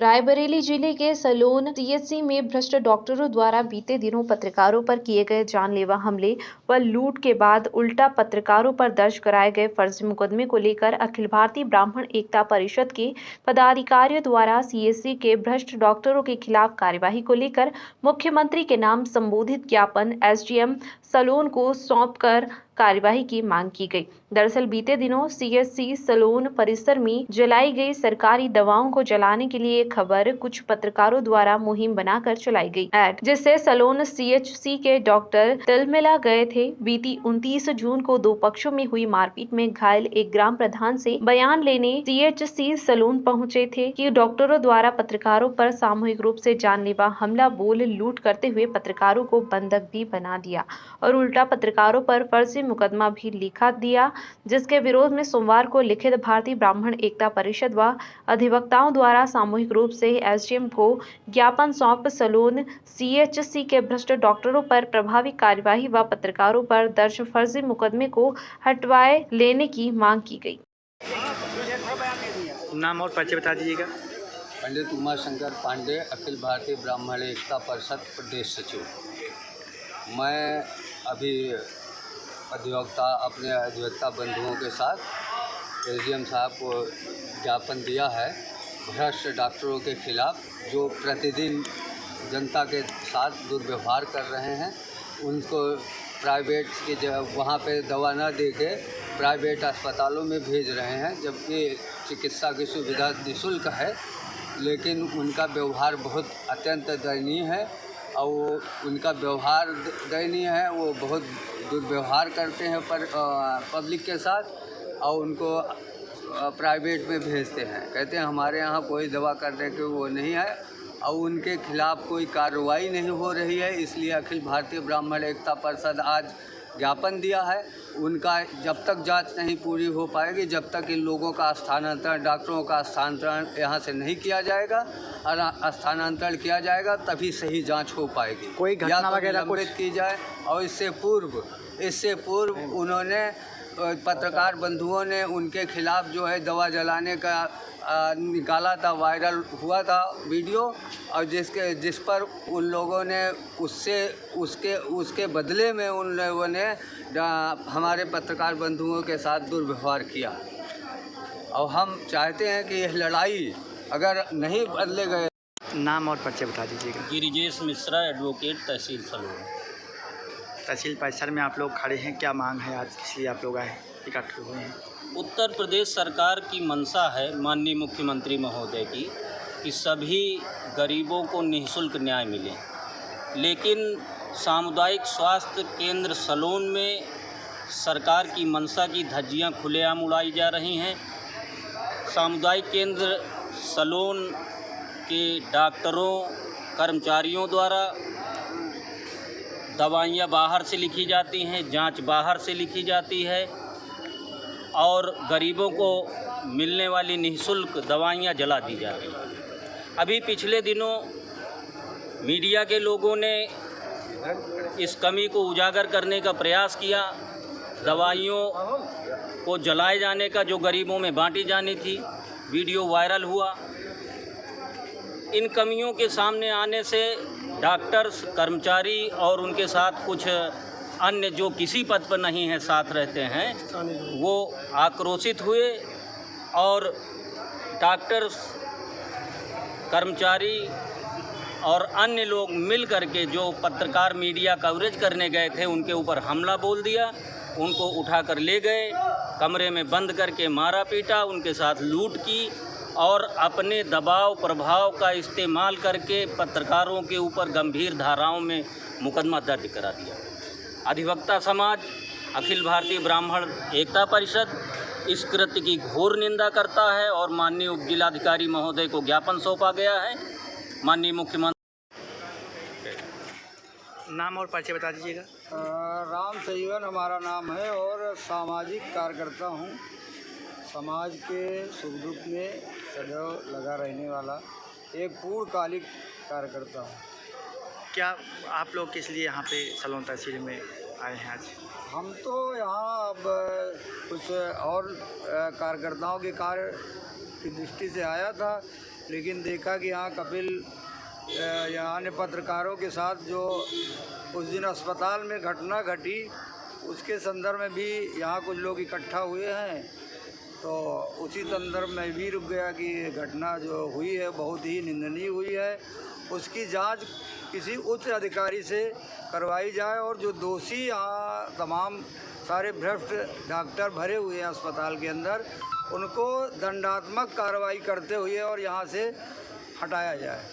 रायबरेली जिले के salon CHC में भ्रष्ट डॉक्टरों द्वारा बीते दिनों पत्रकारों पर किए गए जानलेवा हमले व लूट के बाद उल्टा पत्रकारों पर दर्ज कराए गए फर्जी मुकदमे को लेकर अखिल भारतीय ब्राह्मण एकता परिषद के पदाधिकारियों द्वारा सीएचसी के भ्रष्ट डॉक्टरों के खिलाफ कार्यवाही को लेकर मुख्यमंत्री के नाम संबोधित ज्ञापन एसडीएम सलोन को सौंपकर कार्यवाही की मांग की गई। दरअसल बीते दिनों सीएचसी सलोन परिसर में जलाई गई सरकारी दवाओं को जलाने के लिए खबर कुछ पत्रकारों द्वारा मुहिम बनाकर चलाई गई एड, जिससे सलोन सीएचसी के डॉक्टर तिलमिला गए थे। बीती 29 जून को दो पक्षों में हुई मारपीट में घायल एक ग्राम प्रधान से बयान लेने सीएचसी सलोन पहुंचे थे कि डॉक्टरों द्वारा पत्रकारों पर सामूहिक रूप से जानलेवा हमला बोल लूट करते हुए पत्रकारों को बंधक भी बना दिया और उल्टा पत्रकारों पर फर्जी मुकदमा भी लिखा दिया, जिसके विरोध में सोमवार को लिखित भारतीय ब्राह्मण एकता परिषद व अधिवक्ताओं द्वारा सामूहिक रूप से एसडीएम को ज्ञापन सौंप सलोन सीएचसी के भ्रष्ट डॉक्टरों पर प्रभावी कार्यवाही व पत्रकारों पर दर्ज फर्जी मुकदमे को हटवाए लेने की मांग की गई। नाम और परिचय बता दीजिएगा। पंडित उमाशंकर पांडे, अखिल भारतीय ब्राह्मण एकता परिषद प्रदेश सचिव। मैं अभी अपने अधिवक्ता बंधुओं के साथ एसडीएम साहब को ज्ञापन दिया है भ्रष्ट डॉक्टरों के खिलाफ, जो प्रतिदिन जनता के साथ दुर्व्यवहार कर रहे हैं। उनको प्राइवेट के वहाँ पे दवा न दे के प्राइवेट अस्पतालों में भेज रहे हैं, जबकि चिकित्सा की सुविधा निःशुल्क है, लेकिन उनका व्यवहार बहुत अत्यंत दयनीय है। और उनका व्यवहार दयनीय है, वो बहुत दुर्व्यवहार करते हैं पब्लिक के साथ और उनको प्राइवेट में भेजते हैं। कहते हैं हमारे यहाँ कोई दवा करने के वो नहीं है और उनके खिलाफ कोई कार्रवाई नहीं हो रही है। इसलिए अखिल भारतीय ब्राह्मण एकता परिषद आज ज्ञापन दिया है। उनका जब तक जांच नहीं पूरी हो पाएगी, जब तक इन लोगों का स्थानांतरण, डॉक्टरों का स्थानांतरण यहाँ से नहीं किया जाएगा और स्थानांतरण किया जाएगा, तभी सही जांच हो पाएगी। कोई घटना वगैरह निलंबित की जाए। और इससे पूर्व उन्होंने पत्रकार बंधुओं ने उनके खिलाफ जो है दवा जलाने का निकाला था, वायरल हुआ था वीडियो, और जिस पर उन लोगों ने उसके बदले में उन लोगों ने हमारे पत्रकार बंधुओं के साथ दुर्व्यवहार किया। और हम चाहते हैं कि यह लड़ाई अगर नहीं बदले गए। नाम और परिचय बता दीजिएगा। गिरिजेश मिश्रा, एडवोकेट, तहसील सलोन। तहसील परिसर में आप लोग खड़े हैं, क्या मांग है आज, इसलिए आप लोग आए इकट्ठे हुए हैं? उत्तर प्रदेश सरकार की मंशा है, माननीय मुख्यमंत्री महोदय की, कि सभी गरीबों को निःशुल्क न्याय मिले, लेकिन सामुदायिक स्वास्थ्य केंद्र सलोन में सरकार की मंशा की धज्जियां खुलेआम उड़ाई जा रही हैं। सामुदायिक केंद्र सलोन के डॉक्टरों, कर्मचारियों द्वारा दवाइयाँ बाहर से लिखी जाती हैं, जांच बाहर से लिखी जाती है और गरीबों को मिलने वाली निःशुल्क दवाइयाँ जला दी जा रही हैं। अभी पिछले दिनों मीडिया के लोगों ने इस कमी को उजागर करने का प्रयास किया। दवाइयों को जलाए जाने का, जो गरीबों में बांटी जानी थी, वीडियो वायरल हुआ। इन कमियों के सामने आने से डॉक्टर्स, कर्मचारी और उनके साथ कुछ अन्य जो किसी पद पर नहीं है, साथ रहते हैं, वो आक्रोशित हुए और डॉक्टर्स, कर्मचारी और अन्य लोग मिल करके जो पत्रकार मीडिया कवरेज करने गए थे, उनके ऊपर हमला बोल दिया। उनको उठाकर ले गए, कमरे में बंद करके मारा पीटा, उनके साथ लूट की और अपने दबाव प्रभाव का इस्तेमाल करके पत्रकारों के ऊपर गंभीर धाराओं में मुकदमा दर्ज करा दिया। अधिवक्ता समाज, अखिल भारतीय ब्राह्मण एकता परिषद इस कृत्य की घोर निंदा करता है और माननीय उप जिलाधिकारी महोदय को ज्ञापन सौंपा गया है। माननीय मुख्यमंत्री। नाम और परिचय बता दीजिएगा। राम सजीवन हमारा नाम है और सामाजिक कार्यकर्ता हूँ। समाज के सुख दुख में सदैव लगा रहने वाला एक पूर्णकालिक कार्यकर्ता हूँ। क्या आप लोग किस लिए यहाँ पे सलोन तहसील में आए हैं आज? हम तो यहाँ अब कुछ और कार्यकर्ताओं के कार्य की दृष्टि से आया था लेकिन देखा कि यहाँ कपिल यहाँ ने पत्रकारों के साथ जो उस दिन अस्पताल में घटना घटी उसके संदर्भ में भी यहाँ कुछ लोग इकट्ठा हुए हैं, तो उसी संदर्भ में भी रुक गया कि ये घटना जो हुई है बहुत ही निंदनीय हुई है। उसकी जांच किसी उच्च अधिकारी से करवाई जाए और जो दोषी यहाँ तमाम सारे भ्रष्ट डॉक्टर भरे हुए हैं अस्पताल के अंदर, उनको दंडात्मक कार्रवाई करते हुए और यहाँ से हटाया जाए।